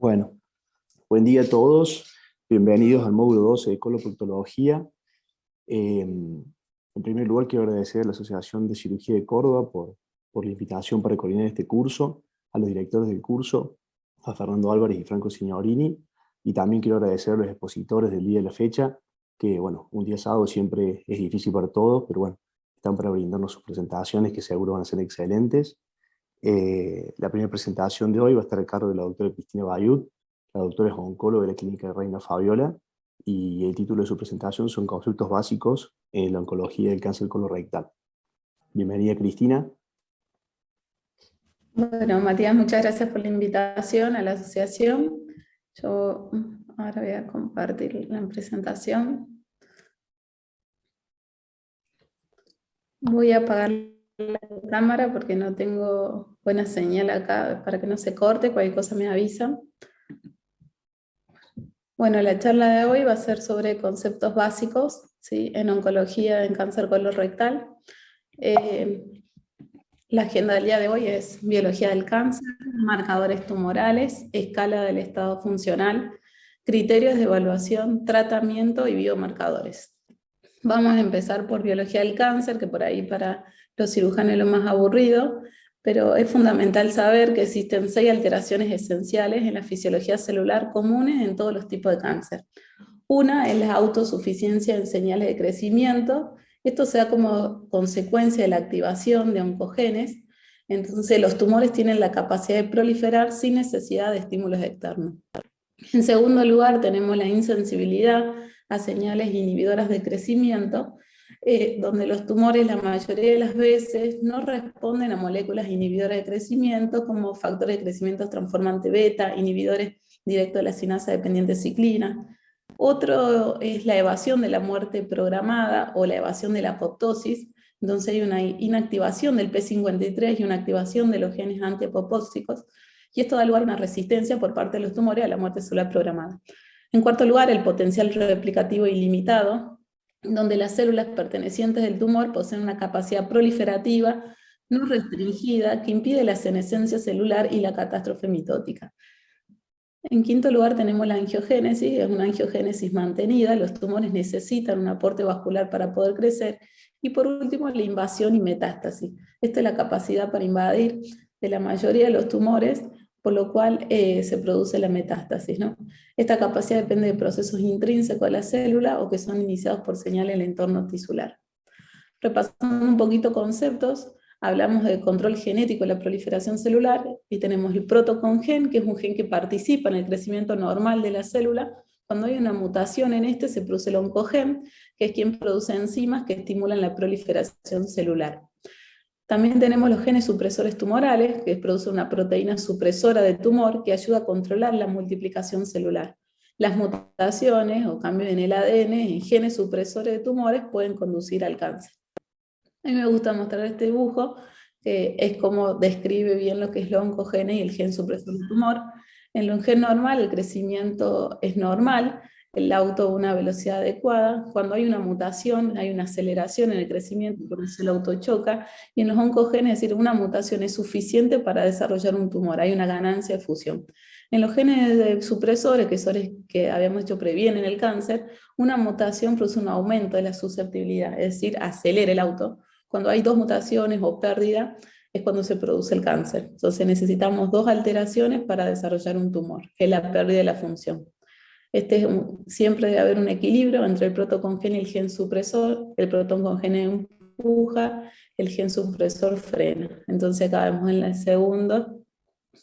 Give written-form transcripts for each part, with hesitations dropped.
Bueno, buen día a todos. Bienvenidos al módulo 12 de coloproctología. En primer lugar, quiero agradecer a la Asociación de Cirugía de Córdoba por la invitación para coordinar este curso, a los directores del curso, a Fernando Álvarez y Franco Signorini, y también quiero agradecer a los expositores del día de la fecha, que bueno, un día sábado siempre es difícil para todos, pero bueno, están para brindarnos sus presentaciones que seguro van a ser excelentes. La primera presentación de hoy va a estar a cargo de la doctora Cristina Bayud. La doctora es oncóloga de la Clínica de Reina Fabiola, y el título de su presentación son Conceptos básicos en la oncología del cáncer colorectal. Bienvenida, Cristina. Bueno, Matías, muchas gracias por la invitación a la asociación. Yo ahora voy a compartir la presentación. Voy a apagar la cámara porque no tengo buena señal acá, para que no se corte, cualquier cosa me avisan. Bueno, la charla de hoy va a ser sobre conceptos básicos, ¿sí?, en oncología en cáncer colorectal. La agenda del día de hoy es biología del cáncer, marcadores tumorales, escala del estado funcional, criterios de evaluación, tratamiento y biomarcadores. Vamos a empezar por biología del cáncer, que por ahí para los cirujanos es lo más aburrido, pero es fundamental saber que existen 6 alteraciones esenciales en la fisiología celular comunes en todos los tipos de cáncer. Una es la autosuficiencia en señales de crecimiento. Esto se da como consecuencia de la activación de oncogenes. Entonces los tumores tienen la capacidad de proliferar sin necesidad de estímulos externos. En segundo lugar tenemos la insensibilidad a señales inhibidoras de crecimiento, donde los tumores la mayoría de las veces no responden a moléculas inhibidoras de crecimiento como factores de crecimiento transformante beta, inhibidores directos de la sinasa dependiente ciclina. Otro es la evasión de la muerte programada o la evasión de la apoptosis. Entonces hay una inactivación del P53 y una activación de los genes antiapoptósicos, y esto da lugar a una resistencia por parte de los tumores a la muerte celular programada. En cuarto lugar, el potencial replicativo ilimitado, donde las células pertenecientes del tumor poseen una capacidad proliferativa no restringida que impide la senescencia celular y la catástrofe mitótica. En quinto lugar tenemos la angiogénesis, es una angiogénesis mantenida, los tumores necesitan un aporte vascular para poder crecer, y por último la invasión y metástasis. Esta es la capacidad para invadir de la mayoría de los tumores, por lo cual se produce la metástasis, ¿no? Esta capacidad depende de procesos intrínsecos a la célula o que son iniciados por señales del entorno tisular. Repasando un poquito conceptos, hablamos de control genético de la proliferación celular, y tenemos el protocongen, que es un gen que participa en el crecimiento normal de la célula. Cuando hay una mutación en este se produce el oncogen, que es quien produce enzimas que estimulan la proliferación celular. También tenemos los genes supresores tumorales, que producen una proteína supresora de tumor que ayuda a controlar la multiplicación celular. Las mutaciones o cambios en el ADN en genes supresores de tumores pueden conducir al cáncer. A mí me gusta mostrar este dibujo, que es como describe bien lo que es la oncogene y el gen supresor del tumor. En el gen normal el crecimiento es normal, el auto a una velocidad adecuada. Cuando hay una mutación hay una aceleración en el crecimiento, por eso el auto choca, y en los oncogenes, es decir, una mutación es suficiente para desarrollar un tumor, hay una ganancia de fusión. En los genes de supresores, que son los que habíamos dicho previenen el cáncer, una mutación produce un aumento de la susceptibilidad, es decir, acelera el auto. Cuando hay 2 mutaciones o pérdida, es cuando se produce el cáncer. Entonces necesitamos 2 alteraciones para desarrollar un tumor, que es la pérdida de la función. Siempre debe haber un equilibrio entre el protocongen y el gen supresor. El protocongen empuja, el gen supresor frena. Entonces acá vemos en el segundo,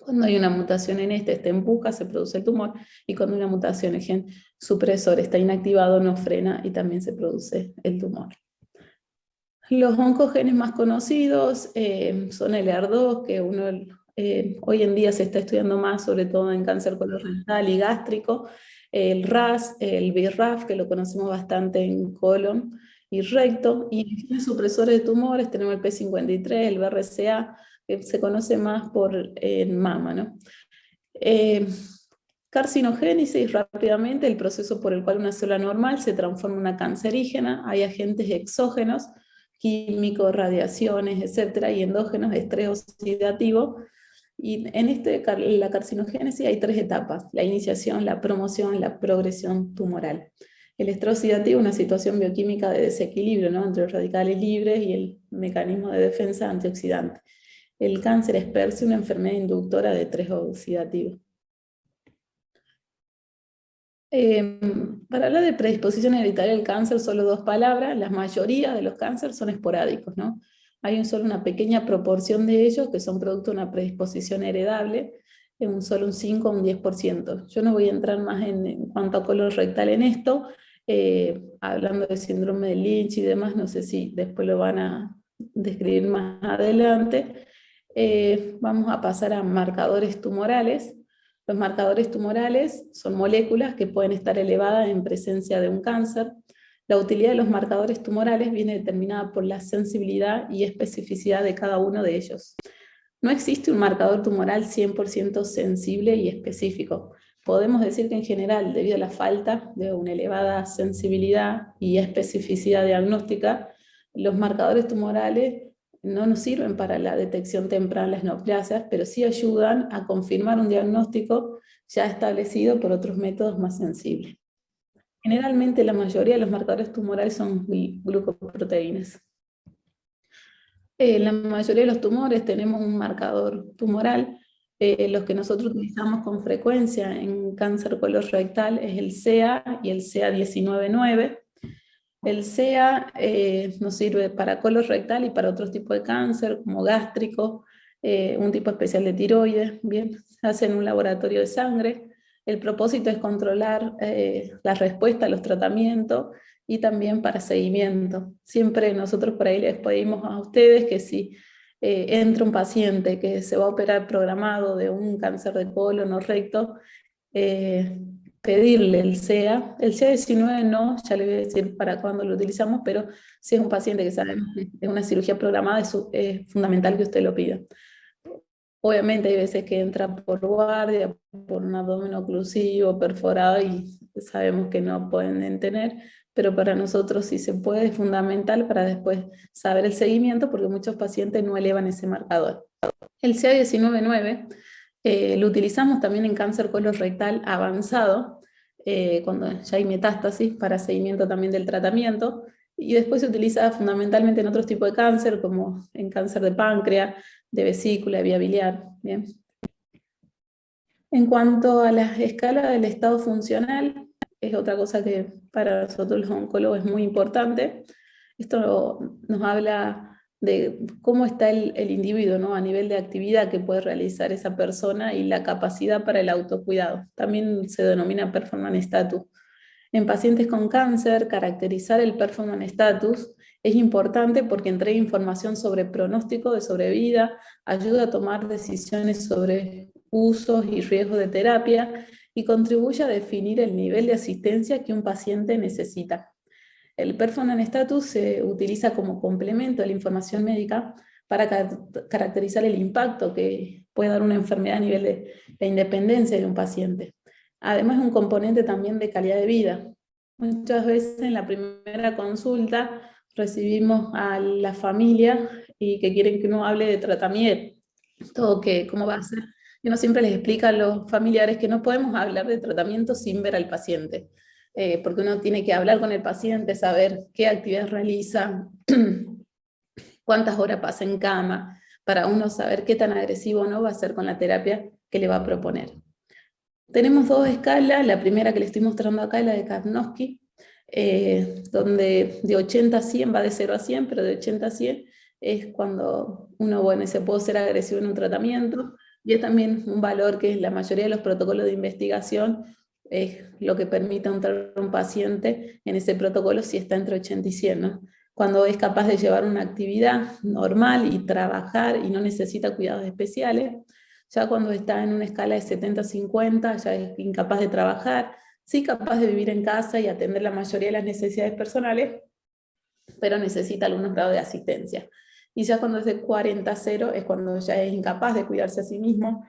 cuando hay una mutación en este empuja, se produce el tumor, y cuando hay una mutación, el gen supresor está inactivado, no frena y también se produce el tumor. Los oncogenes más conocidos son el ER2, que hoy en día se está estudiando más, sobre todo en cáncer colorectal y gástrico, el RAS, el BRAF, que lo conocemos bastante en colon y recto, y en genes supresores de tumores tenemos el P53, el BRCA, que se conoce más por mama, ¿no? Carcinogénesis, rápidamente, el proceso por el cual una célula normal se transforma en una cancerígena. Hay agentes exógenos, químicos, radiaciones, etcétera, y endógenos, estrés oxidativo, Y en la carcinogénesis hay 3 etapas: la iniciación, la promoción, la progresión tumoral. El estrés oxidativo es una situación bioquímica de desequilibrio, ¿no?, entre los radicales libres y el mecanismo de defensa antioxidante. El cáncer es per se una enfermedad inductora de estrés oxidativo. Para hablar de predisposición hereditaria al cáncer, solo 2 palabras. La mayoría de los cánceres son esporádicos, ¿no? Hay solo una pequeña proporción de ellos que son producto de una predisposición heredable, solo un 5 o un 10%. Yo no voy a entrar más en cuanto a colon rectal en esto, hablando de síndrome de Lynch y demás, no sé si después lo van a describir más adelante. Vamos a pasar a marcadores tumorales. Los marcadores tumorales son moléculas que pueden estar elevadas en presencia de un cáncer. La utilidad de los marcadores tumorales viene determinada por la sensibilidad y especificidad de cada uno de ellos. No existe un marcador tumoral 100% sensible y específico. Podemos decir que en general, debido a la falta de una elevada sensibilidad y especificidad diagnóstica, los marcadores tumorales no nos sirven para la detección temprana de las neoplasias, pero sí ayudan a confirmar un diagnóstico ya establecido por otros métodos más sensibles. Generalmente la mayoría de los marcadores tumorales son glucoproteínas. En la mayoría de los tumores tenemos un marcador tumoral. Los que nosotros utilizamos con frecuencia en cáncer colorectal es el CA y el CA19-9. El CA nos sirve para colorectal y para otros tipos de cáncer, como gástrico, un tipo especial de tiroides, bien, se hace en un laboratorio de sangre. El propósito es controlar la respuesta a los tratamientos y también para seguimiento. Siempre nosotros por ahí les pedimos a ustedes que si entra un paciente que se va a operar programado de un cáncer de colon o recto, pedirle el CA. El CA19 no, ya le voy a decir para cuándo lo utilizamos, pero si es un paciente que sabemos que es una cirugía programada, es fundamental que usted lo pida. Obviamente hay veces que entra por guardia, por un abdomen oclusivo, perforado, y sabemos que no pueden tener, pero para nosotros sí se puede, es fundamental para después saber el seguimiento, porque muchos pacientes no elevan ese marcador. El CA19-9 lo utilizamos también en cáncer colorectal avanzado, cuando ya hay metástasis, para seguimiento también del tratamiento, y después se utiliza fundamentalmente en otros tipos de cáncer, como en cáncer de páncreas, de vesícula, de vía biliar. Bien. En cuanto a la escala del estado funcional, es otra cosa que para nosotros los oncólogos es muy importante. Esto nos habla de cómo está el individuo, ¿no?, a nivel de actividad que puede realizar esa persona y la capacidad para el autocuidado. También se denomina performance status. En pacientes con cáncer, caracterizar el performance status es importante porque entrega información sobre pronóstico de sobrevida, ayuda a tomar decisiones sobre usos y riesgos de terapia y contribuye a definir el nivel de asistencia que un paciente necesita. El performance status se utiliza como complemento a la información médica para caracterizar el impacto que puede dar una enfermedad a nivel de la independencia de un paciente. Además es un componente también de calidad de vida. Muchas veces en la primera consulta recibimos a la familia y que quieren que uno hable de tratamiento, cómo va a ser. Y uno siempre les explica a los familiares que no podemos hablar de tratamiento sin ver al paciente, porque uno tiene que hablar con el paciente, saber qué actividades realiza, cuántas horas pasa en cama, para uno saber qué tan agresivo o no va a ser con la terapia que le va a proponer. Tenemos 2 escalas. La primera que les estoy mostrando acá es la de Karnofsky, donde de 80 a 100 va de 0 a 100, pero de 80 a 100 es cuando uno, bueno, se puede ser agresivo en un tratamiento, y es también un valor que la mayoría de los protocolos de investigación es lo que permite entrar a un paciente en ese protocolo si está entre 80 y 100, ¿no? Cuando es capaz de llevar una actividad normal y trabajar y no necesita cuidados especiales. Ya cuando está en una escala de 70-50 ya es incapaz de trabajar, sí capaz de vivir en casa y atender la mayoría de las necesidades personales, pero necesita algunos grados de asistencia. Y ya cuando es de 40-0 es cuando ya es incapaz de cuidarse a sí mismo,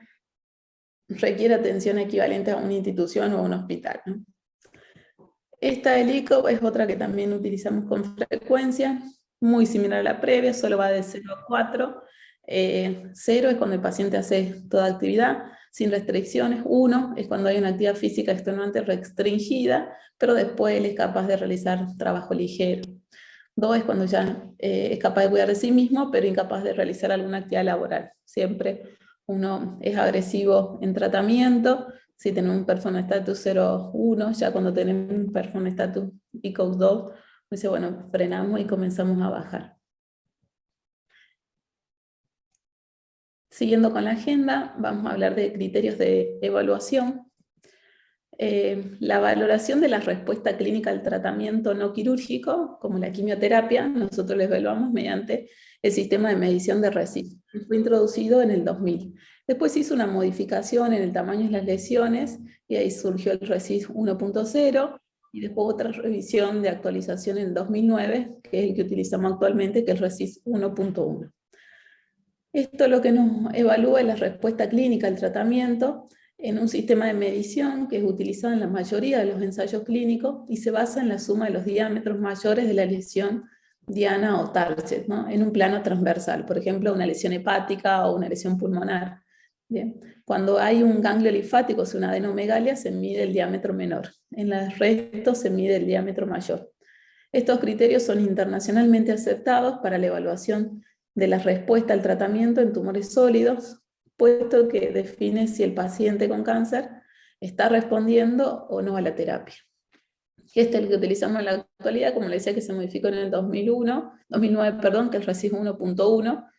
requiere atención equivalente a una institución o un hospital, ¿no? Esta del ICO es otra que también utilizamos con frecuencia, muy similar a la previa, solo va de 0 a 4, 0 es cuando el paciente hace toda actividad sin restricciones. 1 es cuando hay una actividad física extenuante restringida, pero después él es capaz de realizar trabajo ligero. 2 es cuando ya es capaz de cuidar de sí mismo, pero incapaz de realizar alguna actividad laboral. Siempre uno es agresivo en tratamiento. Si tenemos un performance status 0,1, ya cuando tenemos un performance status ICOX 2, dice, bueno, frenamos y comenzamos a bajar. Siguiendo con la agenda, vamos a hablar de criterios de evaluación. La valoración de la respuesta clínica al tratamiento no quirúrgico, como la quimioterapia, nosotros lo evaluamos mediante el sistema de medición de RECIST. Fue introducido en el 2000. Después se hizo una modificación en el tamaño de las lesiones, y ahí surgió el RECIST 1.0, y después otra revisión de actualización en el 2009, que es el que utilizamos actualmente, que es el RECIST 1.1. Esto lo que nos evalúa es la respuesta clínica al tratamiento en un sistema de medición que es utilizado en la mayoría de los ensayos clínicos y se basa en la suma de los diámetros mayores de la lesión diana o target, ¿no? En un plano transversal, por ejemplo, una lesión hepática o una lesión pulmonar. Bien. Cuando hay un ganglio linfático, es una adenomegalia, se mide el diámetro menor. En los restos se mide el diámetro mayor. Estos criterios son internacionalmente aceptados para la evaluación de la respuesta al tratamiento en tumores sólidos, puesto que define si el paciente con cáncer está respondiendo o no a la terapia. Este es el que utilizamos en la actualidad, como le decía, que se modificó en el 2009, que es el RECIST 1.1,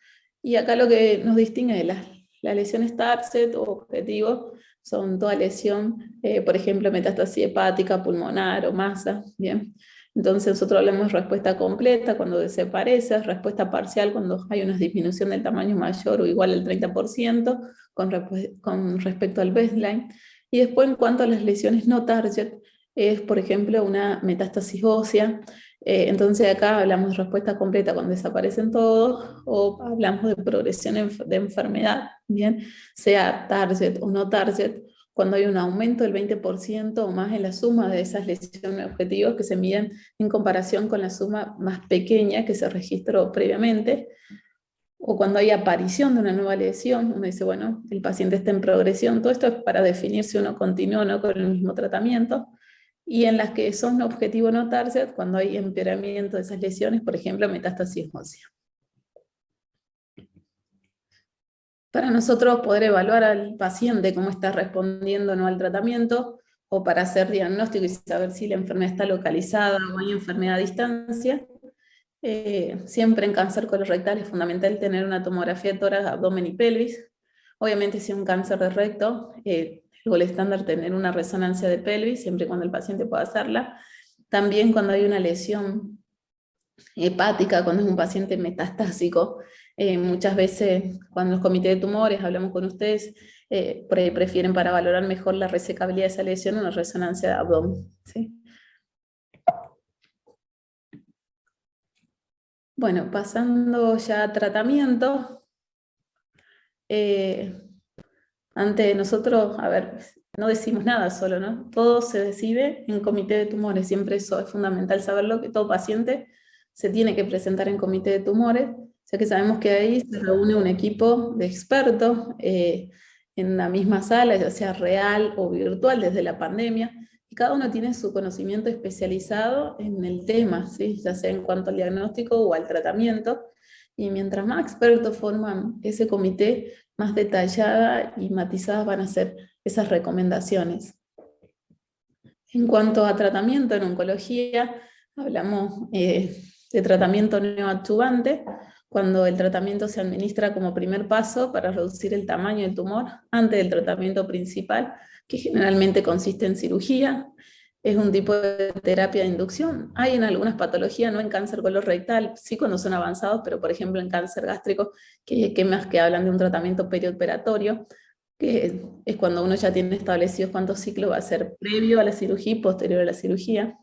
y acá lo que nos distingue de las lesiones TARCET o objetivos son toda lesión, por ejemplo, metástasis hepática, pulmonar o masa, ¿bien? Entonces nosotros hablamos de respuesta completa cuando desaparece, respuesta parcial cuando hay una disminución del tamaño mayor o igual al 30% con respecto al baseline. Y después en cuanto a las lesiones no target, es por ejemplo una metástasis ósea. Entonces acá hablamos de respuesta completa cuando desaparecen todos, o hablamos de progresión de enfermedad, bien, sea target o no target, cuando hay un aumento del 20% o más en la suma de esas lesiones objetivos que se miden en comparación con la suma más pequeña que se registró previamente, o cuando hay aparición de una nueva lesión, uno dice, bueno, el paciente está en progresión. Todo esto es para definir si uno continúa o no con el mismo tratamiento. Y en las que son objetivo no target, cuando hay empeoramiento de esas lesiones, por ejemplo, metástasis ósea. Para nosotros poder evaluar al paciente cómo está respondiendo o no al tratamiento, o para hacer diagnóstico y saber si la enfermedad está localizada o hay enfermedad a distancia, siempre en cáncer colorectal es fundamental tener una tomografía de tórax, abdomen y pelvis. Obviamente si es un cáncer de recto, el gol estándar tener una resonancia de pelvis, siempre y cuando el paciente pueda hacerla. También cuando hay una lesión hepática, cuando es un paciente metastásico, muchas veces cuando los comités de tumores hablamos con ustedes, prefieren para valorar mejor la resecabilidad de esa lesión una resonancia de abdomen, ¿sí? Bueno, pasando ya a tratamiento, ante nosotros, a ver, no decimos nada solo, ¿no? Todo se decide en comité de tumores, siempre eso es fundamental saberlo, que todo paciente se tiene que presentar en comité de tumores, ya que sabemos que ahí se reúne un equipo de expertos en la misma sala, ya sea real o virtual desde la pandemia, y cada uno tiene su conocimiento especializado en el tema, ¿sí? Ya sea en cuanto al diagnóstico o al tratamiento, y mientras más expertos forman ese comité, más detallada y matizadas van a ser esas recomendaciones. En cuanto a tratamiento en oncología, hablamos de tratamiento neoadyuvante, cuando el tratamiento se administra como primer paso para reducir el tamaño del tumor antes del tratamiento principal, que generalmente consiste en cirugía. Es un tipo de terapia de inducción. Hay en algunas patologías, no en cáncer colorectal, sí cuando son avanzados, pero por ejemplo en cáncer gástrico, que más que hablan de un tratamiento perioperatorio, que es cuando uno ya tiene establecido cuántos ciclos va a ser previo a la cirugía y posterior a la cirugía.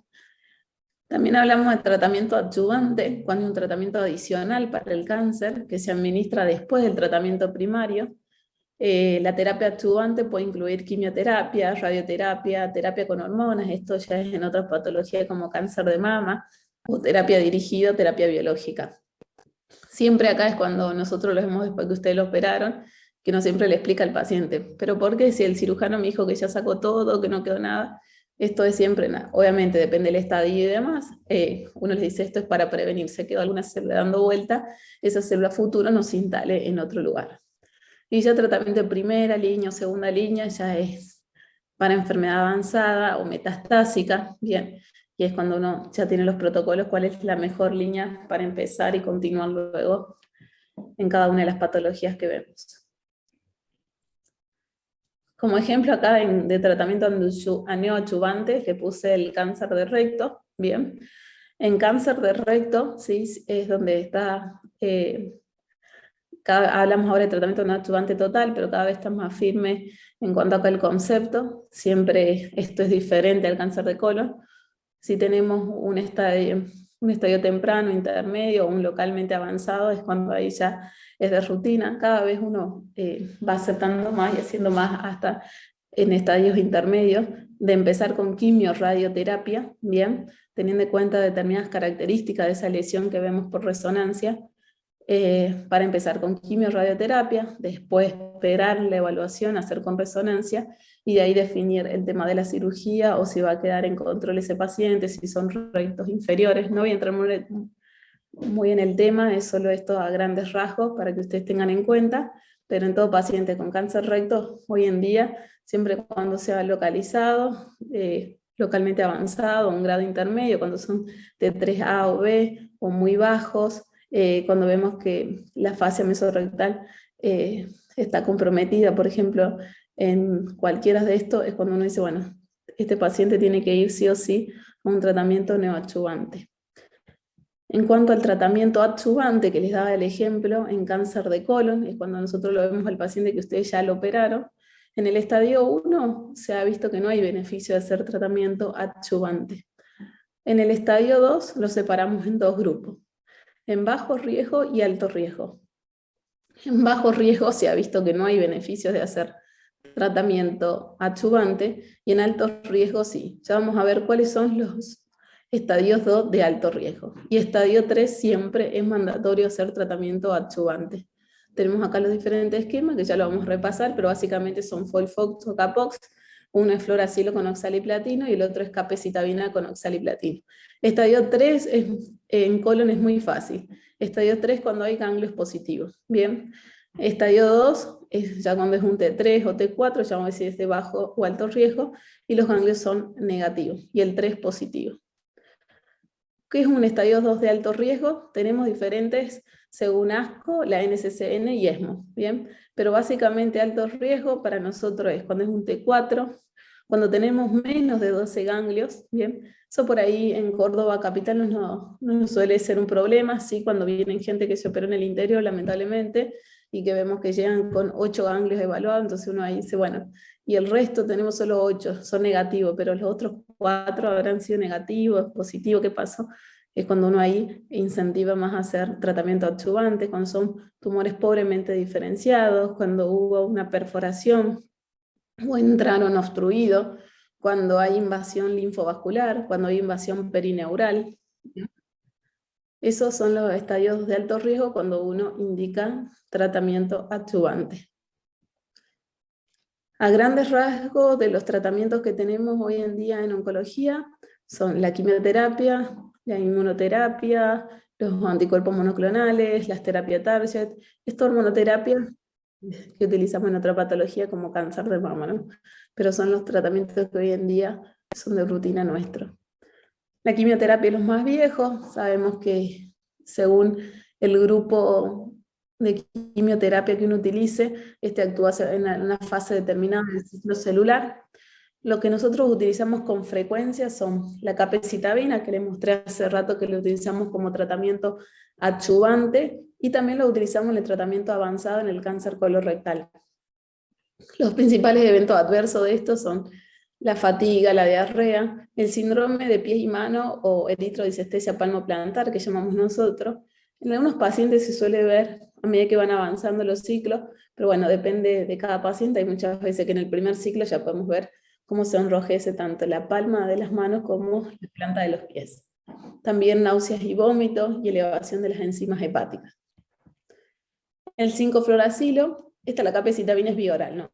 También hablamos de tratamiento adyuvante, cuando hay un tratamiento adicional para el cáncer, que se administra después del tratamiento primario. La terapia adyuvante puede incluir quimioterapia, radioterapia, terapia con hormonas, esto ya es en otras patologías como cáncer de mama, o terapia dirigida, terapia biológica. Siempre acá es cuando nosotros lo vemos después que ustedes lo operaron, que no siempre le explica al paciente, pero ¿por qué si el cirujano me dijo que ya sacó todo, que no quedó nada? Esto es siempre nada. Obviamente depende del estadio y demás. Uno les dice esto es para prevenir, se quedó alguna célula dando vuelta, esa célula futura no se instale en otro lugar. Y ya tratamiento de primera línea o segunda línea ya es para enfermedad avanzada o metastásica, bien, y es cuando uno ya tiene los protocolos, cuál es la mejor línea para empezar y continuar luego en cada una de las patologías que vemos. Como ejemplo acá de tratamiento neoadyuvante le puse el cáncer de recto, bien. En cáncer de recto, ¿sí? Es donde está, hablamos ahora de tratamiento neoadyuvante total, pero cada vez está más firme en cuanto a el concepto, siempre esto es diferente al cáncer de colon. Si tenemos un estadio temprano, intermedio o un localmente avanzado, es cuando ahí ya es de rutina. Cada vez uno va acertando más y haciendo más hasta en estadios intermedios, de empezar con quimio, radioterapia, bien, teniendo en cuenta determinadas características de esa lesión que vemos por resonancia, para empezar con quimio, radioterapia, después esperar la evaluación, hacer con resonancia, y de ahí definir el tema de la cirugía, o si va a quedar en control ese paciente, si son rectos inferiores. No voy a entrar muy en el tema, es solo esto a grandes rasgos para que ustedes tengan en cuenta, pero en todo paciente con cáncer recto, hoy en día, siempre cuando sea localizado, localmente avanzado, un grado intermedio, cuando son de 3A o B, o muy bajos, cuando vemos que la fascia mesorrectal está comprometida, por ejemplo, en cualquiera de estos, es cuando uno dice, bueno, este paciente tiene que ir sí o sí a un tratamiento neoadyuvante. En cuanto al tratamiento adyuvante, que les daba el ejemplo, en cáncer de colon, es cuando nosotros lo vemos al paciente que ustedes ya lo operaron, en el estadio 1 se ha visto que no hay beneficio de hacer tratamiento adyuvante. En el estadio 2 lo separamos en dos grupos, en bajo riesgo y alto riesgo. En bajo riesgo se ha visto que no hay beneficios de hacer tratamiento adyuvante, y en alto riesgo sí. Ya vamos a ver cuáles son los estadios 2 de alto riesgo. Y estadio 3 siempre es mandatorio hacer tratamiento adyuvante. Tenemos acá los diferentes esquemas, que ya lo vamos a repasar, pero básicamente son Folfox o Capox. Uno es fluoracilo con oxaliplatino y el otro es capecitabina con oxaliplatino. Estadio 3 en colon es muy fácil. Estadio 3 cuando hay ganglios positivos. Bien. Estadio 2 es ya cuando es un T3 o T4, ya vamos a decir es de bajo o alto riesgo, y los ganglios son negativos, y el 3 positivo. ¿Qué es un estadio 2 de alto riesgo? Tenemos diferentes, según ASCO, la NCCN y ESMO, ¿bien? Pero básicamente alto riesgo para nosotros es cuando es un T4, cuando tenemos menos de 12 ganglios, ¿bien? Eso por ahí en Córdoba capital no suele ser un problema, sí, cuando vienen gente que se operó en el interior, lamentablemente, y que vemos que llegan con 8 ganglios evaluados, entonces uno ahí dice, bueno, y el resto tenemos solo 8, son negativos, pero los otros 4 habrán sido negativos, positivos, ¿qué pasó? Es cuando uno ahí incentiva más a hacer tratamiento adyuvante, cuando son tumores pobremente diferenciados, cuando hubo una perforación o entraron obstruidos, cuando hay invasión linfovascular, cuando hay invasión perineural. Esos son los estadios de alto riesgo cuando uno indica tratamiento adyuvante. A grandes rasgos de los tratamientos que tenemos hoy en día en oncología son la quimioterapia, la inmunoterapia, los anticuerpos monoclonales, las terapias target, esta hormonoterapia que utilizamos en otra patología como cáncer de mama, ¿no? Pero son los tratamientos que hoy en día son de rutina nuestro. La quimioterapia es los más viejos, sabemos que según el grupo de quimioterapia que uno utilice, actúa en una fase determinada del ciclo celular. Lo que nosotros utilizamos con frecuencia son la capecitabina, que les mostré hace rato que lo utilizamos como tratamiento adyuvante, y también lo utilizamos en el tratamiento avanzado en el cáncer colorectal. Los principales eventos adversos de estos son la fatiga, la diarrea, el síndrome de pies y manos o eritrodisestesia palmoplantar, que llamamos nosotros. En algunos pacientes se suele ver a medida que van avanzando los ciclos, pero bueno, depende de cada paciente. Hay muchas veces que en el primer ciclo ya podemos ver cómo se enrojece tanto la palma de las manos como la planta de los pies. También náuseas y vómitos y elevación de las enzimas hepáticas. El 5-fluoracilo, la capecitabina es bioral, ¿no?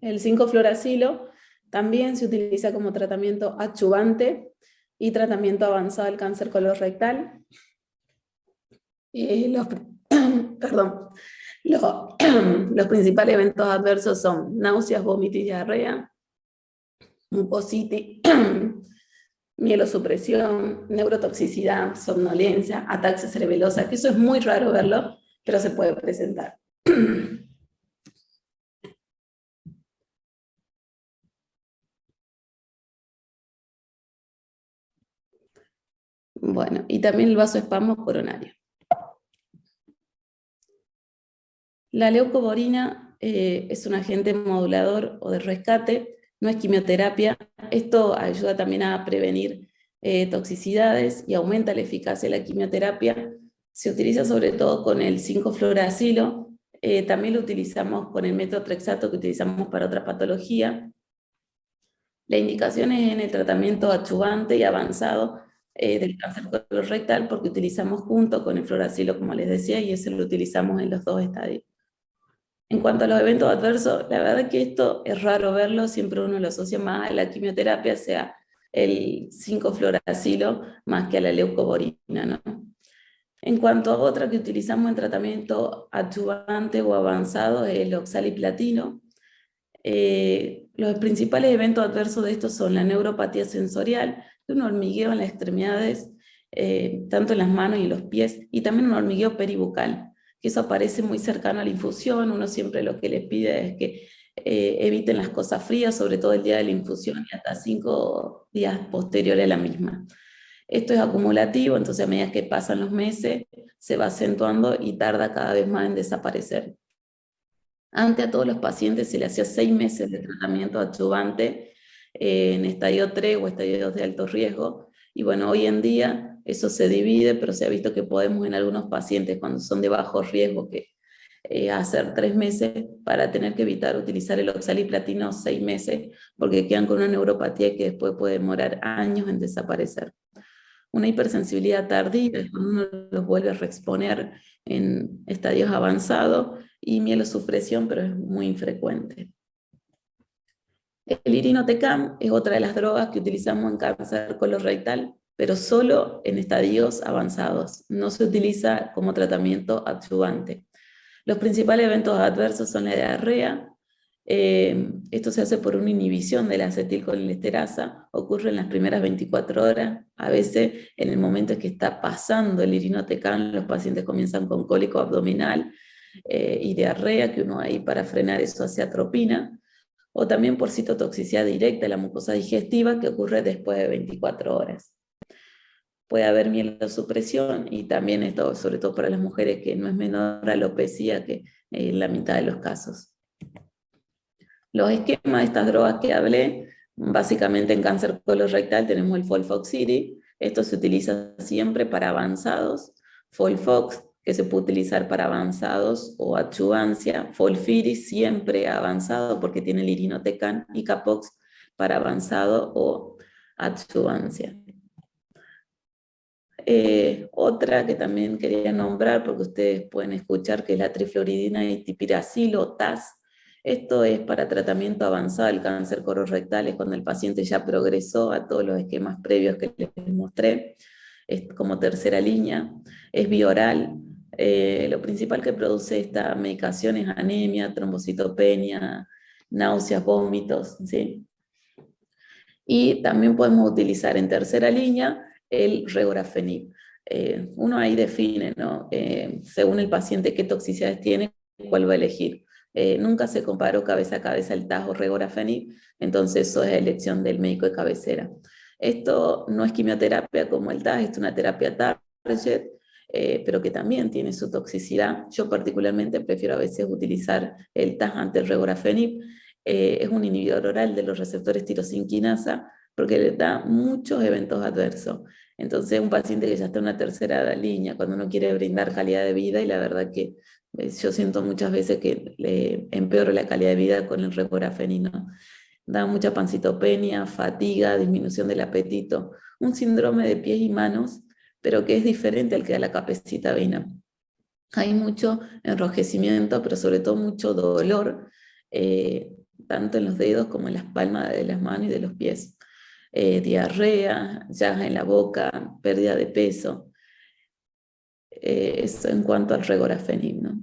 El 5-fluoracilo también se utiliza como tratamiento adyuvante y tratamiento avanzado del cáncer colorectal. Perdón, los principales eventos adversos son náuseas, vómitos y diarrea, mucositis, mielosupresión, neurotoxicidad, somnolencia, ataxia cerebelosa, que eso es muy raro verlo, pero se puede presentar. Bueno, y también el vasoespasmo coronario. La leucovorina es un agente modulador o de rescate, no es quimioterapia. Esto ayuda también a prevenir toxicidades y aumenta la eficacia de la quimioterapia. Se utiliza sobre todo con el 5-fluoracilo, también lo utilizamos con el metotrexato que utilizamos para otra patología. La indicación es en el tratamiento adyuvante y avanzado del cáncer colorectal porque utilizamos junto con el fluoracilo, como les decía, y ese lo utilizamos en los 2 estadios. En cuanto a los eventos adversos, la verdad que esto es raro verlo, siempre uno lo asocia más a la quimioterapia, sea el 5-fluoracilo, más que a la leucovorina, ¿no? En cuanto a otra que utilizamos en tratamiento adyuvante o avanzado, es el oxaliplatino. Los principales eventos adversos de estos son la neuropatía sensorial, un hormigueo en las extremidades, tanto en las manos y los pies, y también un hormigueo peribucal, que eso aparece muy cercano a la infusión. Uno siempre lo que les pide es que eviten las cosas frías, sobre todo el día de la infusión y hasta 5 días posteriores a la misma. Esto es acumulativo, entonces a medida que pasan los meses se va acentuando y tarda cada vez más en desaparecer. Antes a todos los pacientes se le hacía 6 meses de tratamiento adyuvante en estadio 3 o estadio 2 de alto riesgo, y bueno, hoy en día eso se divide, pero se ha visto que podemos en algunos pacientes cuando son de bajo riesgo hacer 3 meses para tener que evitar utilizar el oxaliplatino 6 meses, porque quedan con una neuropatía que después puede demorar años en desaparecer. Una hipersensibilidad tardía es cuando uno los vuelve a reexponer en estadios avanzados, y mielosupresión, pero es muy infrecuente. El irinotecan es otra de las drogas que utilizamos en cáncer colorectal, pero solo en estadios avanzados, no se utiliza como tratamiento adyuvante. Los principales eventos adversos son la diarrea. Esto se hace por una inhibición de la acetilcolinesterasa, ocurre en las primeras 24 horas, a veces en el momento en que está pasando el irinotecan, los pacientes comienzan con cólico abdominal y diarrea, que uno ahí para frenar eso hace atropina, o también por citotoxicidad directa de la mucosa digestiva, que ocurre después de 24 horas. Puede haber mielosupresión, y también esto, sobre todo para las mujeres, que no es menor alopecia que en la mitad de los casos. Los esquemas de estas drogas que hablé, básicamente en cáncer colorectal tenemos el Folfoxiri, esto se utiliza siempre para avanzados, Folfox, que se puede utilizar para avanzados o adyuvancia, Folfiri siempre avanzado porque tiene el irinotecan, y Capox para avanzado o adyuvancia. Otra que también quería nombrar, porque ustedes pueden escuchar, que es la trifluoridina y tipiracilo, TAS. Esto es para tratamiento avanzado del cáncer colorectal, es cuando el paciente ya progresó a todos los esquemas previos que les mostré, es como tercera línea, es bioral. Lo principal que produce esta medicación es anemia, trombocitopenia, náuseas, vómitos, ¿sí? Y también podemos utilizar en tercera línea el regorafenib. Uno ahí define, ¿no? Según el paciente qué toxicidades tiene, cuál va a elegir. Nunca se comparó cabeza a cabeza el TAS o regorafenib, entonces eso es elección del médico de cabecera. Esto no es quimioterapia como el TAS, es una terapia target, pero que también tiene su toxicidad. Yo particularmente prefiero a veces utilizar el TAS ante el regorafenib. Es un inhibidor oral de los receptores tirosinquinasa, porque le da muchos eventos adversos. Entonces un paciente que ya está en una tercera línea, cuando uno quiere brindar calidad de vida, y la verdad que yo siento muchas veces que le empeoro la calidad de vida con el regorafenib, ¿no? Da mucha pancitopenia, fatiga, disminución del apetito. un síndrome de pies y manos, pero que es diferente al que da la capecitabina. Hay mucho enrojecimiento, pero sobre todo mucho dolor, tanto en los dedos como en las palmas de las manos y de los pies. Diarrea, llagas en la boca, pérdida de peso. Eso en cuanto al regorafenib, ¿no?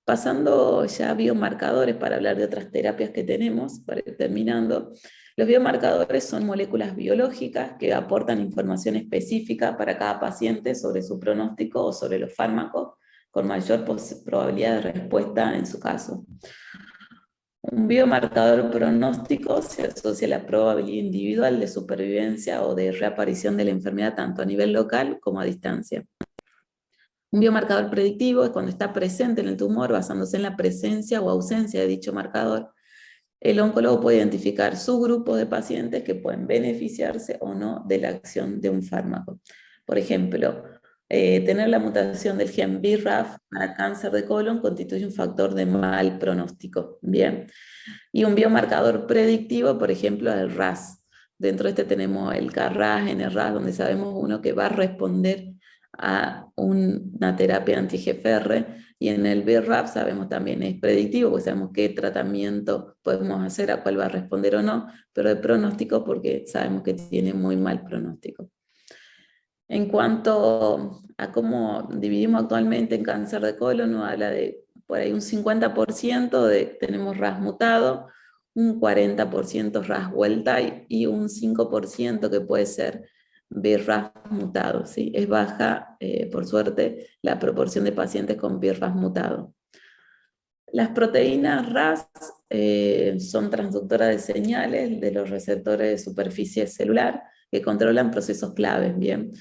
Pasando ya a biomarcadores para hablar de otras terapias que tenemos, para ir terminando. Los biomarcadores son moléculas biológicas que aportan información específica para cada paciente sobre su pronóstico o sobre los fármacos, con mayor probabilidad de respuesta en su caso. Un biomarcador pronóstico se asocia a la probabilidad individual de supervivencia o de reaparición de la enfermedad tanto a nivel local como a distancia. Un biomarcador predictivo es cuando está presente en el tumor basándose en la presencia o ausencia de dicho marcador. El oncólogo puede identificar subgrupos de pacientes que pueden beneficiarse o no de la acción de un fármaco. Por ejemplo, tener la mutación del gen BRAF para cáncer de colon constituye un factor de mal pronóstico. Bien. Y un biomarcador predictivo, por ejemplo, el RAS. Dentro de este tenemos el KRAS, NRAS, donde sabemos uno que va a responder a una terapia anti-GFR, y en el BRAF sabemos también, es predictivo, porque sabemos qué tratamiento podemos hacer, a cuál va a responder o no, pero de pronóstico porque sabemos que tiene muy mal pronóstico. En cuanto a cómo dividimos actualmente en cáncer de colon, nos habla de por ahí un 50% tenemos RAS mutado, un 40% RAS wild type y un 5% que puede ser BRAF mutado, ¿sí? Es baja, por suerte, la proporción de pacientes con BRAF mutado. Las proteínas RAS son transductoras de señales de los receptores de superficie celular que controlan procesos claves, ¿bien?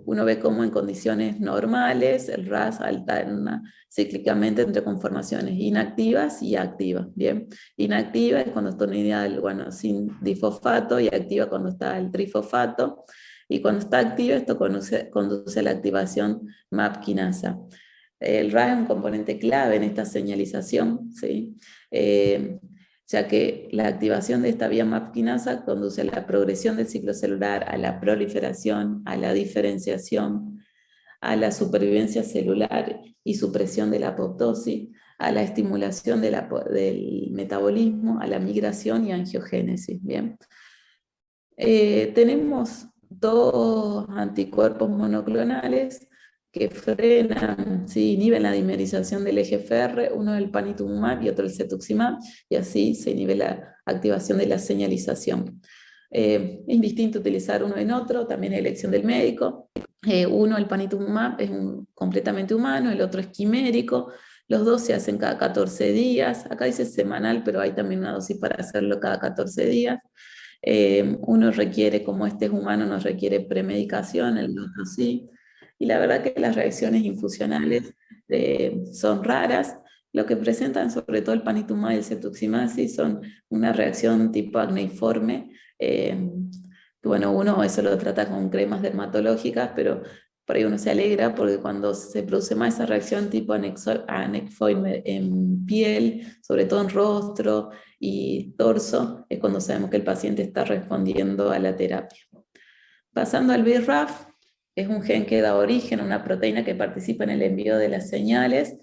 Uno ve cómo en condiciones normales el RAS alterna cíclicamente entre conformaciones inactivas y activas, ¿bien? Inactiva es cuando está unida sin difosfato, y activa cuando está el trifosfato, y cuando está activa esto conduce a la activación MAP quinasa. El RAS es un componente clave en esta señalización, ¿sí? Ya que la activación de esta vía MAP quinasa conduce a la progresión del ciclo celular, a la proliferación, a la diferenciación, a la supervivencia celular y supresión de la apoptosis, a la estimulación del metabolismo, a la migración y angiogénesis. ¿Bien? Tenemos dos anticuerpos monoclonales que frenan, ¿sí? Inhiben la dimerización del EGFR, uno el panitumumab y otro el cetuximab, y así se inhibe la activación de la señalización. Es indistinto utilizar uno en otro, también es elección del médico. Uno, el panitumumab, es completamente humano, el otro es quimérico. Los dos se hacen cada 14 días, acá dice semanal, pero hay también una dosis para hacerlo cada 14 días. Uno requiere, como este es humano, no requiere premedicación, el otro sí. Y la verdad que las reacciones infusionales son raras. Lo que presentan sobre todo el panitumumab y el cetuximab son una reacción tipo acneiforme. Bueno, uno eso lo trata con cremas dermatológicas, pero por ahí uno se alegra porque cuando se produce más esa reacción tipo anecfoide en piel, sobre todo en rostro y torso, es cuando sabemos que el paciente está respondiendo a la terapia. Pasando al BRAF, es un gen que da origen a una proteína que participa en el envío de las señales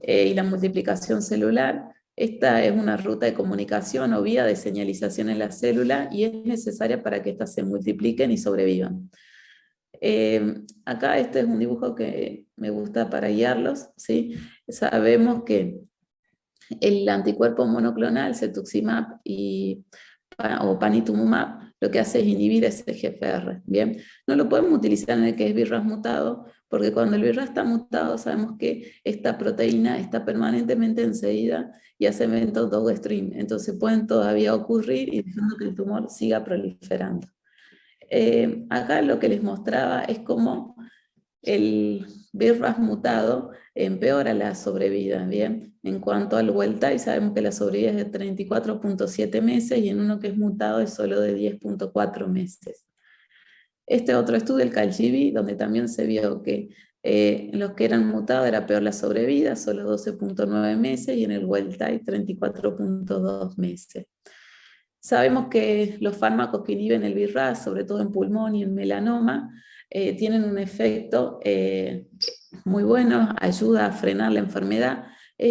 y la multiplicación celular. Esta es una ruta de comunicación o vía de señalización en la célula y es necesaria para que éstas se multipliquen y sobrevivan. Acá este es un dibujo que me gusta para guiarlos, ¿sí? Sabemos que el anticuerpo monoclonal, cetuximab o panitumumab, lo que hace es inhibir ese GFR, ¿bien? No lo podemos utilizar en el que es BRAF mutado, porque cuando el BRAF está mutado sabemos que esta proteína está permanentemente enseguida y hace eventos downstream, entonces pueden todavía ocurrir y dejando que el tumor siga proliferando. Acá lo que les mostraba es cómo el BRAF mutado empeora la sobrevida, ¿bien? En cuanto al wild type, sabemos que la sobrevida es de 34.7 meses y en uno que es mutado es solo de 10.4 meses. Este otro estudio, el CALGB, donde también se vio que en los que eran mutados era peor la sobrevida, solo 12.9 meses, y en el wild type 34.2 meses. Sabemos que los fármacos que inhiben el BRAF, sobre todo en pulmón y en melanoma, tienen un efecto muy bueno, ayuda a frenar la enfermedad, es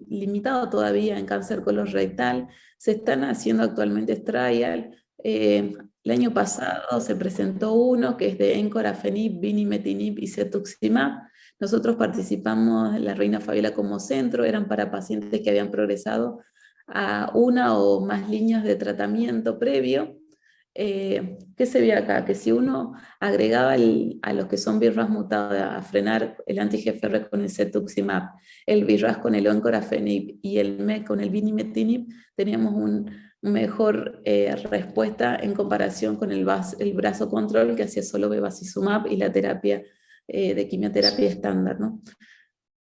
limitado todavía en cáncer colorectal, se están haciendo actualmente trial. El año pasado se presentó uno que es de encorafenib, binimetinib y cetuximab. Nosotros participamos en la Reina Fabiola como centro, eran para pacientes que habían progresado a una o más líneas de tratamiento previo. ¿Qué se ve acá? Que si uno agregaba a los que son BRAF mutados a frenar el anti-GFR con el cetuximab, el BRAF con el encorafenib y el MEK con el binimetinib, teníamos una mejor respuesta en comparación con el brazo control que hacía solo bevacizumab y la terapia de quimioterapia estándar, ¿no?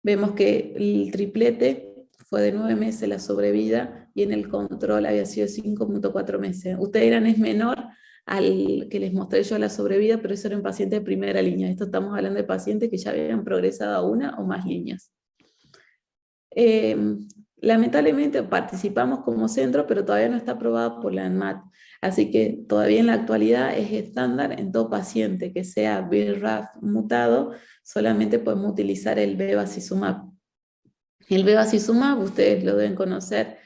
Vemos que el triplete fue de 9 meses la sobrevida y en el control había sido 5.4 meses. Ustedes eran es menor al que les mostré yo la sobrevida, pero eso era en pacientes de primera línea. Esto estamos hablando de pacientes que ya habían progresado a una o más líneas. Lamentablemente participamos como centro, pero todavía no está aprobado por la ANMAT. Así que todavía en la actualidad es estándar en todo paciente que sea BRAF mutado, solamente podemos utilizar el bevacizumab. El bevacizumab, ustedes lo deben conocer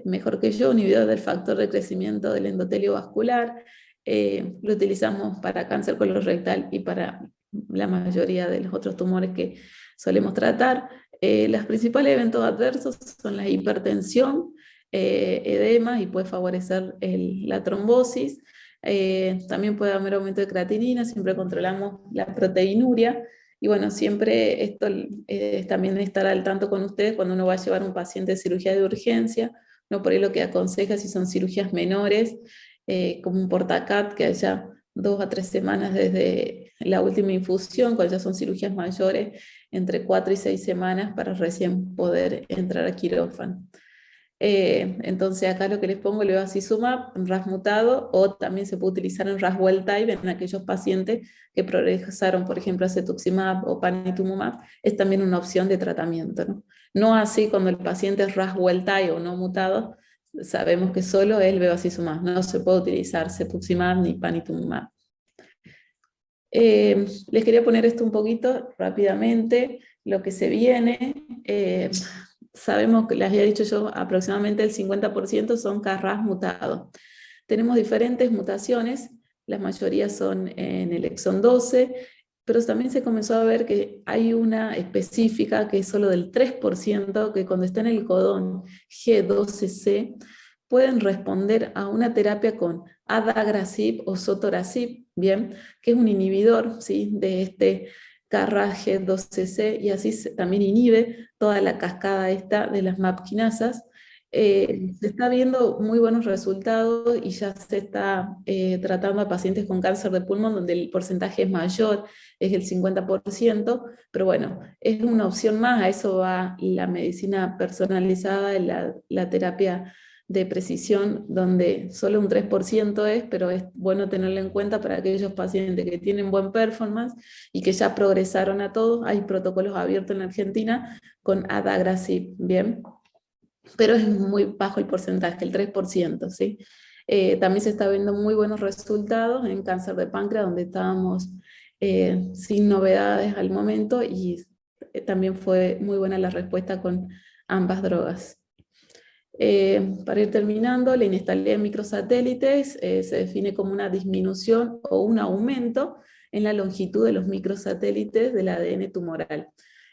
mejor que yo, inhibidor del factor de crecimiento del endotelio vascular. Lo utilizamos para cáncer colorectal y para la mayoría de los otros tumores que solemos tratar. Los principales eventos adversos son la hipertensión, edema y puede favorecer la trombosis. También puede haber aumento de creatinina, siempre controlamos la proteinuria. Y bueno, siempre esto es también estar al tanto con ustedes cuando uno va a llevar un paciente de cirugía de urgencia, no por ahí lo que aconseja si son cirugías menores, como un portacat, que haya 2 a 3 semanas desde la última infusión, cuando ya son cirugías mayores, entre 4 y 6 semanas para recién poder entrar a quirófano. Entonces acá lo que les pongo, el bevacizumab en RAS mutado, o también se puede utilizar en RAS wild type en aquellos pacientes que progresaron, por ejemplo, a cetuximab o panitumumab, es también una opción de tratamiento, ¿no? No así cuando el paciente es RAS wild type o no mutado, sabemos que solo es el bevacizumab, no se puede utilizar cetuximab ni panitumumab. Les quería poner esto un poquito rápidamente, lo que se viene. Sabemos que les había dicho yo, aproximadamente el 50% son KRAS mutados. Tenemos diferentes mutaciones, la mayoría son en el exón 12, pero también se comenzó a ver que hay una específica que es solo del 3%, que cuando está en el codón G12C, pueden responder a una terapia con adagrasib o sotorasib, ¿bien? Que es un inhibidor, ¿sí?, de este KRAS G12C, y así también inhibe toda la cascada esta de las MAP quinasas. Se está viendo muy buenos resultados y ya se está tratando a pacientes con cáncer de pulmón donde el porcentaje es mayor, es el 50%, pero bueno, es una opción más, a eso va la medicina personalizada, la terapia de precisión, donde solo un 3% es, pero es bueno tenerlo en cuenta para aquellos pacientes que tienen buen performance y que ya progresaron a todos. Hay protocolos abiertos en la Argentina con adagrasib, ¿bien? Pero es muy bajo el porcentaje, el 3%, ¿sí? También se está viendo muy buenos resultados en cáncer de páncreas, donde estábamos sin novedades al momento, y también fue muy buena la respuesta con ambas drogas. Para ir terminando, la inestabilidad de microsatélites se define como una disminución o un aumento en la longitud de los microsatélites del ADN tumoral,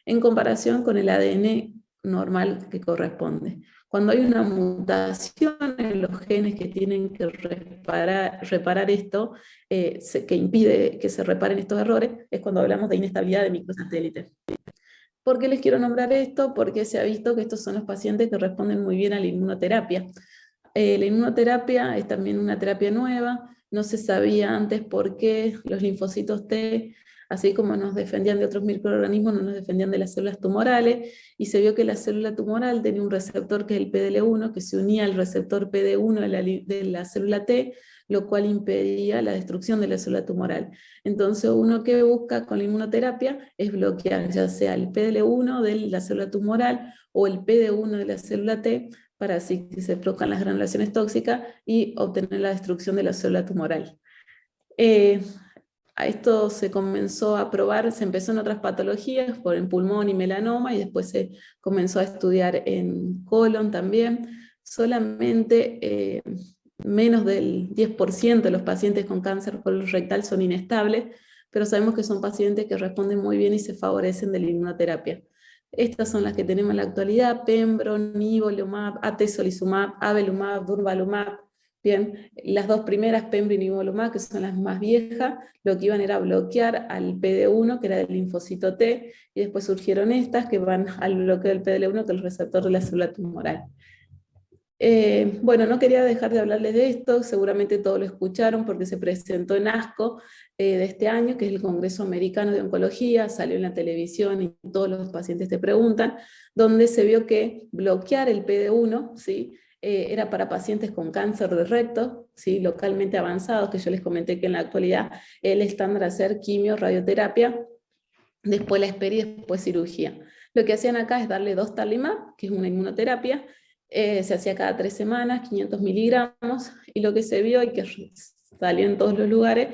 en comparación con el ADN normal que corresponde. Cuando hay una mutación en los genes que tienen que reparar esto, que impide que se reparen estos errores, es cuando hablamos de inestabilidad de microsatélites. ¿Por qué les quiero nombrar esto? Porque se ha visto que estos son los pacientes que responden muy bien a la inmunoterapia. La inmunoterapia es también una terapia nueva, no se sabía antes por qué los linfocitos T, así como nos defendían de otros microorganismos, no nos defendían de las células tumorales, y se vio que la célula tumoral tenía un receptor que es el PDL1, que se unía al receptor PD1 de la célula T, lo cual impedía la destrucción de la célula tumoral. Entonces uno que busca con la inmunoterapia es bloquear ya sea el PDL1 de la célula tumoral o el PD1 de la célula T, para así que se produzcan las granulaciones tóxicas y obtener la destrucción de la célula tumoral. A esto se comenzó a probar, se empezó en otras patologías, por en pulmón y melanoma, y después se comenzó a estudiar en colon también. Solamente menos del 10% de los pacientes con cáncer colorectal son inestables, pero sabemos que son pacientes que responden muy bien y se favorecen de la inmunoterapia. Estas son las que tenemos en la actualidad: pembro, nivolumab, atezolizumab, avelumab, durvalumab. Bien, las dos primeras, pembro y nivolumab, que son las más viejas, lo que iban era a bloquear al PD-1, que era el linfocito T, y después surgieron estas que van al bloqueo del PD-L1, que es el receptor de la célula tumoral. Bueno, no quería dejar de hablarles de esto, seguramente todos lo escucharon porque se presentó en ASCO de este año, que es el Congreso Americano de Oncología, salió en la televisión y todos los pacientes te preguntan, donde se vio que bloquear el PD-1, ¿sí?, era para pacientes con cáncer de recto, ¿sí?, localmente avanzados, que yo les comenté que en la actualidad el estándar es hacer quimio, radioterapia, después la espera y después cirugía. Lo que hacían acá es darle dostarlimab, que es una inmunoterapia, se hacía cada 3 semanas, 500 miligramos, y lo que se vio y que salió en todos los lugares,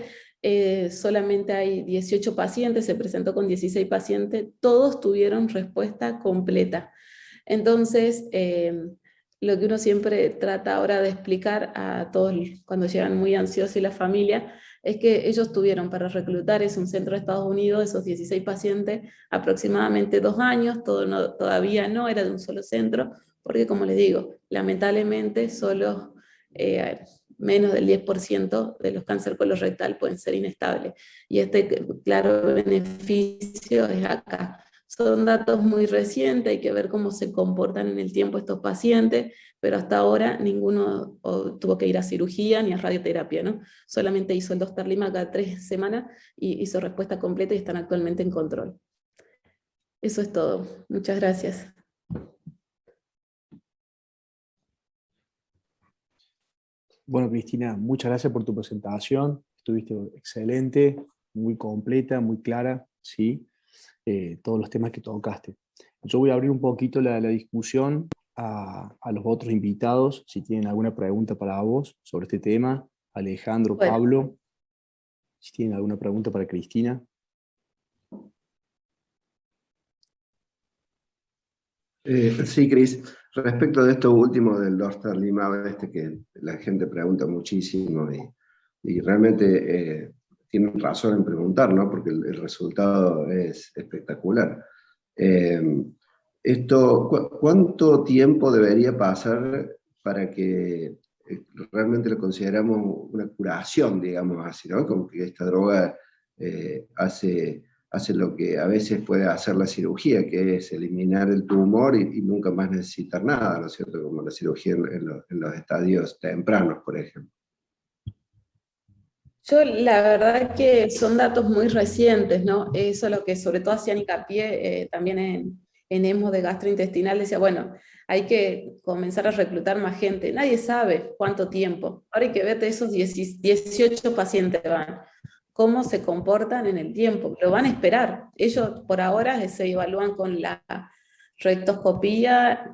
solamente hay 18 pacientes, se presentó con 16 pacientes, todos tuvieron respuesta completa. Entonces, lo que uno siempre trata ahora de explicar a todos cuando llegan muy ansiosos y la familia, es que ellos tuvieron para reclutar, es un centro de Estados Unidos, esos 16 pacientes, aproximadamente 2 años, todavía no era de un solo centro, porque como les digo, lamentablemente solo menos del 10% de los cánceres colorectal pueden ser inestables, y este claro beneficio es acá. Son datos muy recientes, hay que ver cómo se comportan en el tiempo estos pacientes, pero hasta ahora ninguno tuvo que ir a cirugía ni a radioterapia, ¿no? Solamente hizo el dostarlimab cada 3 semanas y hizo respuesta completa y están actualmente en control. Eso es todo. Muchas gracias. Bueno, Cristina, muchas gracias por tu presentación. Estuviste excelente, muy completa, muy clara, ¿sí? Todos los temas que tocaste. Yo voy a abrir un poquito la discusión a los otros invitados, si tienen alguna pregunta para vos sobre este tema. Alejandro, Bueno. Pablo, si tienen alguna pregunta para Cristina. Sí, Cris, respecto de esto último del dostarlimab, que la gente pregunta muchísimo y realmente tienen razón en preguntar, ¿no? Porque el resultado es espectacular. ¿Cuánto tiempo debería pasar para que realmente lo consideramos una curación, digamos así, ¿no? Como que esta droga hace lo que a veces puede hacer la cirugía, que es eliminar el tumor y nunca más necesitar nada, ¿no es cierto? Como la cirugía en los estadios tempranos, por ejemplo. Yo la verdad que son datos muy recientes, ¿no? Eso es lo que sobre todo hacían hincapié también en ESMO de gastrointestinal, decía, bueno, hay que comenzar a reclutar más gente. Nadie sabe cuánto tiempo. Ahora hay que ver de esos 18 pacientes van, cómo se comportan en el tiempo. Lo van a esperar. Ellos por ahora se evalúan con la rectoscopía,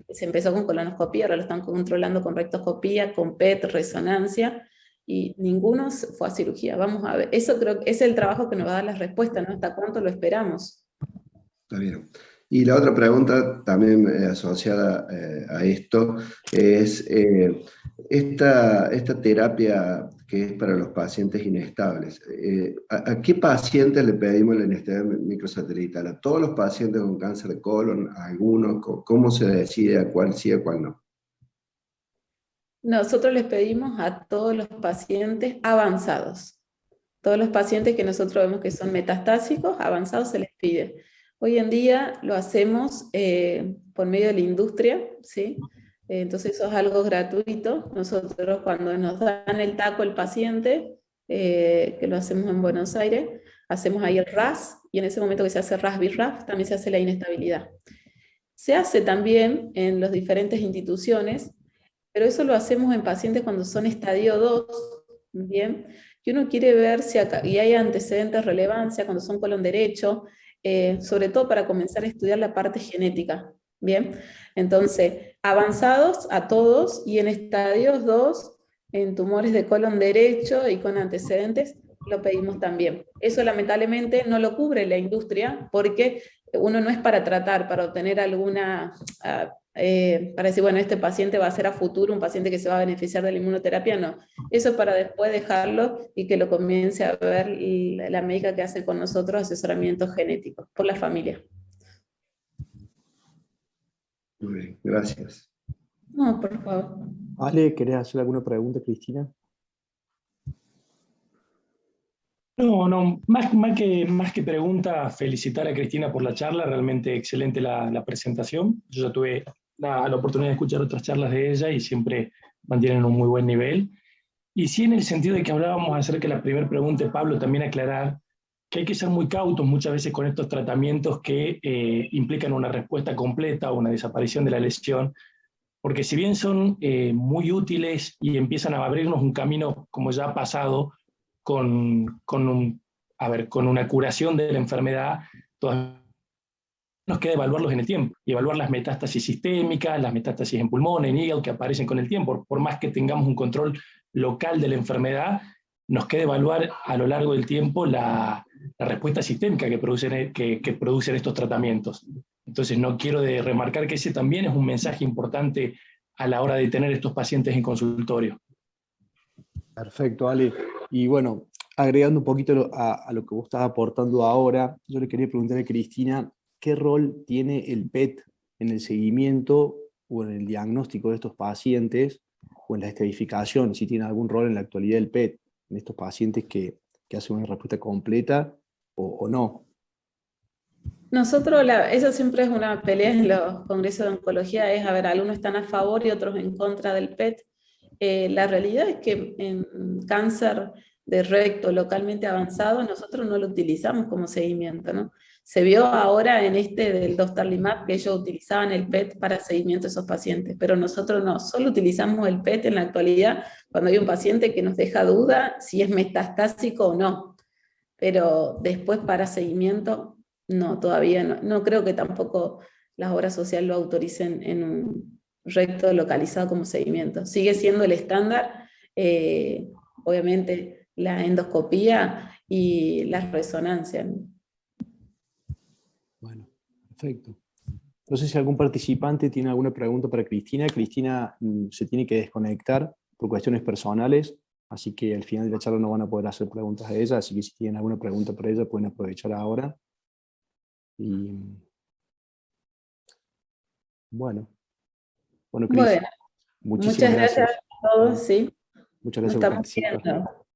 se empezó con colonoscopía, ahora lo están controlando con rectoscopía, con PET, resonancia, y ninguno fue a cirugía. Vamos a ver, eso creo que es el trabajo que nos va a dar la respuesta, ¿no? ¿Hasta cuánto lo esperamos? Está bien. Y la otra pregunta también asociada a esto es esta terapia que es para los pacientes inestables. ¿A qué pacientes le pedimos la inestabilidad microsatelital? ¿A todos los pacientes con cáncer de colon? ¿A algunos? ¿Cómo se decide a cuál sí, a cuál no? Nosotros les pedimos a todos los pacientes avanzados. Todos los pacientes que nosotros vemos que son metastásicos, avanzados, se les pide. Hoy en día lo hacemos por medio de la industria, ¿sí? Entonces eso es algo gratuito. Nosotros cuando nos dan el taco el paciente, que lo hacemos en Buenos Aires, hacemos ahí el RAS, y en ese momento que se hace RAS-BRAF, también se hace la inestabilidad. Se hace también en las diferentes instituciones, pero eso lo hacemos en pacientes cuando son estadio 2, ¿bien? Y uno quiere ver si acá, y hay antecedentes de relevancia cuando son colon derecho, sobre todo para comenzar a estudiar la parte genética, ¿bien? Entonces, avanzados a todos y en estadios 2, en tumores de colon derecho y con antecedentes, lo pedimos también. Eso lamentablemente no lo cubre la industria porque uno no es para tratar, para obtener alguna, para decir, bueno, este paciente va a ser a futuro un paciente que se va a beneficiar de la inmunoterapia, no. Eso es para después dejarlo y que lo comience a ver la médica que hace con nosotros asesoramiento genético, por la familia. Muy bien, gracias. No, por favor. Ale, ¿querés hacer alguna pregunta, Cristina? No, más que pregunta, felicitar a Cristina por la charla, realmente excelente la presentación. Yo ya tuve la oportunidad de escuchar otras charlas de ella y siempre mantienen un muy buen nivel. Y sí, en el sentido de que hablábamos acerca de la primera pregunta de Pablo, también aclarar que hay que ser muy cautos muchas veces con estos tratamientos que implican una respuesta completa o una desaparición de la lesión, porque si bien son muy útiles y empiezan a abrirnos un camino, como ya ha pasado, con una curación de la enfermedad, todavía nos queda evaluarlos en el tiempo, y evaluar las metástasis sistémicas, las metástasis en pulmón, en hígado, que aparecen con el tiempo. Por más que tengamos un control local de la enfermedad, nos queda evaluar a lo largo del tiempo la respuesta sistémica que producen estos tratamientos. Entonces no quiero remarcar que ese también es un mensaje importante a la hora de tener estos pacientes en consultorio. Perfecto, Ale. Y bueno, agregando un poquito a lo que vos estás aportando ahora, yo le quería preguntar a Cristina, ¿qué rol tiene el PET en el seguimiento o en el diagnóstico de estos pacientes, o en la estadificación, si tiene algún rol en la actualidad el PET, en estos pacientes que hacen una respuesta completa o no? Nosotros, eso siempre es una pelea en los congresos de oncología, es, a ver, algunos están a favor y otros en contra del PET. La realidad es que en cáncer de recto localmente avanzado nosotros no lo utilizamos como seguimiento, ¿no? Se vio ahora en este del dostarlimab que ellos utilizaban el PET para seguimiento de esos pacientes, pero nosotros no, solo utilizamos el PET en la actualidad cuando hay un paciente que nos deja duda si es metastásico o no, pero después para seguimiento no, todavía no. No creo que tampoco las obras sociales lo autoricen en un recto localizado como seguimiento. Sigue siendo el estándar, obviamente, la endoscopía y la resonancia. Bueno, perfecto. No sé si algún participante tiene alguna pregunta para Cristina. Cristina se tiene que desconectar por cuestiones personales, así que al final de la charla no van a poder hacer preguntas a ella, así que si tienen alguna pregunta para ella pueden aprovechar ahora. Y bueno, Cris, Bueno, muchísimas muchas gracias gracias. a todos, sí. Muchas Nos gracias por estamos participar. viendo.